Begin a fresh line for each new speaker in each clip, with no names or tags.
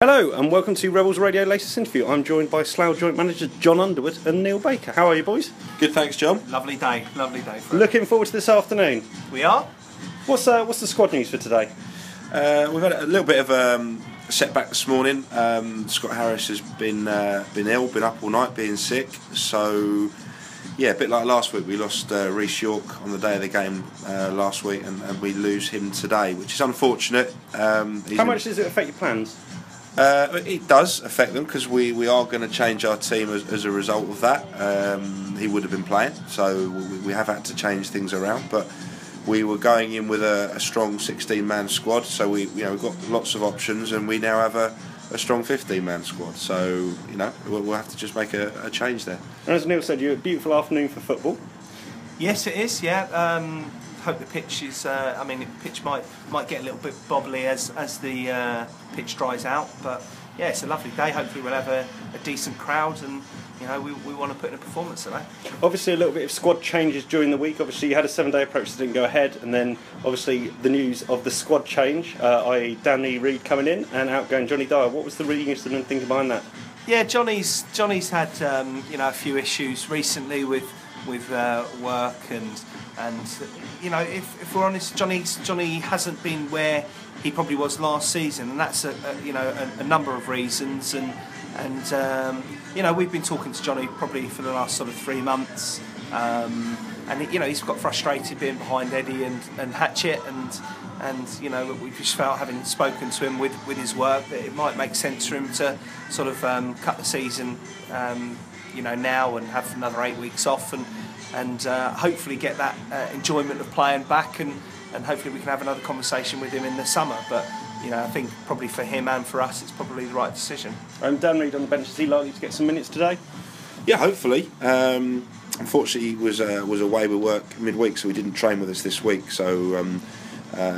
Hello and welcome to Rebels Radio latest interview. I'm joined by Slough joint managers John Underwood and Neil Baker. How are you boys?
Good, thanks John.
Lovely day
Looking forward to this afternoon.
We are.
What's the squad news for today?
We've had a little bit of a setback this morning. Scott Harris has been ill, been up all night, being sick. So yeah, a bit like last week, we lost Reece York on the day of the game last week, and we lose him today, which is unfortunate.
How much does it affect your plans?
It does affect them because we are going to change our team as a result of that. He would have been playing, so we have had to change things around. But we were going in with a strong 16-man squad, so we've got lots of options, and we now have a strong 15-man squad. So we'll have to just make a change there.
And as Neil said, you had a beautiful afternoon for football.
Yes, it is. Yeah. Hope the pitch is. The pitch might get a little bit bobbly as the pitch dries out. But yeah, it's a lovely day. Hopefully, we'll have a decent crowd, and we want to put in a performance today.
Obviously, a little bit of squad changes during the week. Obviously, you had a 7-day approach that didn't go ahead, and then obviously the news of the squad change, i.e. Danny Reid coming in and outgoing Johnny Dyer. What was the reason and thinking behind that?
Yeah, Johnny's had a few issues recently with work and if we're honest, Johnny hasn't been where he probably was last season, and that's a number of reasons. And we've been talking to Johnny probably for the last sort of 3 months, and he's got frustrated being behind Eddie and Hatchett, and we just felt, having spoken to him with his work, that it might make sense for him to sort of cut the season now and have another 8 weeks off and hopefully get that enjoyment of playing back, and hopefully we can have another conversation with him in the summer. But I think probably for him and for us, it's probably the right decision.
Dan Reid on the bench, is he likely to get some minutes today?
Yeah, hopefully. Unfortunately, he was away with work midweek, so he didn't train with us this week. So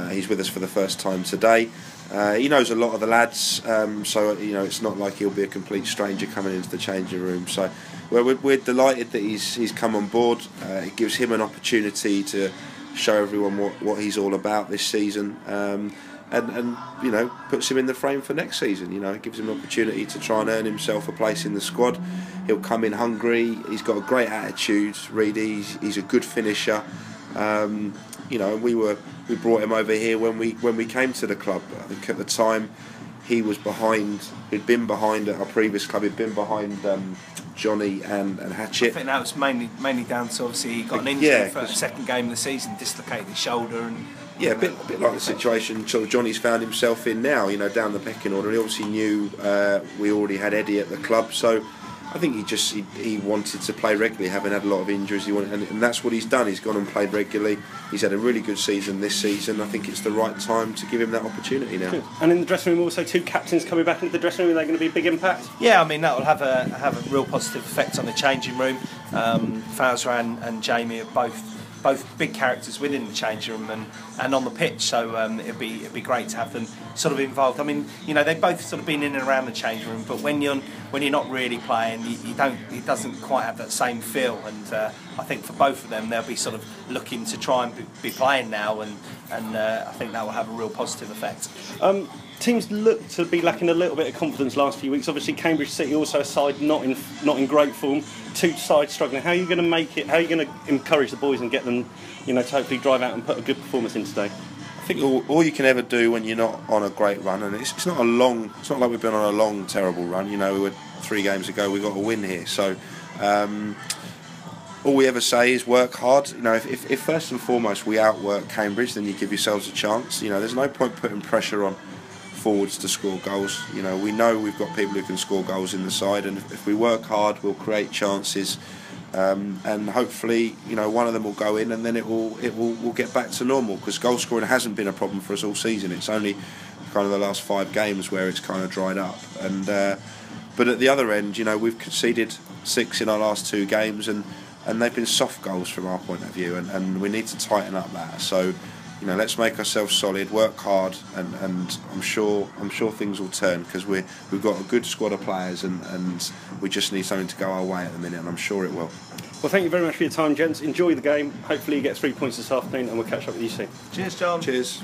he's with us for the first time today. He knows a lot of the lads, so it's not like he'll be a complete stranger coming into the changing room. So we're delighted that he's come on board. It gives him an opportunity to show everyone what he's all about this season, and puts him in the frame for next season. It gives him an opportunity to try and earn himself a place in the squad. He'll come in hungry. He's got a great attitude. Reedy, he's a good finisher. We brought him over here when we came to the club. I think at the time he was behind. He'd been behind at our previous club. He'd been behind Johnny and Hatchett.
I think that was mainly down to, obviously, he got an injury for the second game of the season, dislocated his shoulder, and
a bit like the situation sort of Johnny's found himself in now. Down the pecking order. He obviously knew we already had Eddie at the club, so I think he wanted to play regularly, having had a lot of injuries. And that's what he's done. He's gone and played regularly. He's had a really good season this season. I think it's the right time to give him that opportunity now.
Good. And in the dressing room, also 2 captains coming back into the dressing room. Are they going to be a big impact?
Yeah, that will have a real positive effect on the changing room. Fawzia and Jamie are both big characters within the changing room and on the pitch, so it'd be great to have them sort of involved. They've both sort of been in and around the changing room, but when you're not really playing, it doesn't quite have that same feel. And I think for both of them, they'll be sort of looking to try and be playing now, and I think that will have a real positive effect.
Teams look to be lacking a little bit of confidence last few weeks. Obviously, Cambridge City also a side not in great form. 2 sides struggling. How are you going to make it? How are you going to encourage the boys and get them, to hopefully drive out and put a good performance in today?
I think all you can ever do when you're not on a great run, and it's not like we've been on a long terrible run. We were 3 games ago. We got a win here, so. All we ever say is work hard. If first and foremost we outwork Cambridge, then you give yourselves a chance. There's no point putting pressure on forwards to score goals. We know we've got people who can score goals in the side, and if we work hard, we'll create chances, and hopefully, one of them will go in, and then we'll get back to normal. Because goal scoring hasn't been a problem for us all season. It's only kind of the last 5 games where it's kind of dried up. And but at the other end, we've conceded 6 in our last 2 games, and they've been soft goals from our point of view, and we need to tighten up that. So. Let's make ourselves solid, work hard, and I'm sure things will turn, because we've got a good squad of players, and we just need something to go our way at the minute, and I'm sure it will.
Well, thank you very much for your time, gents. Enjoy the game. Hopefully you get 3 points this afternoon, and we'll catch up with you soon.
Cheers, John.
Cheers.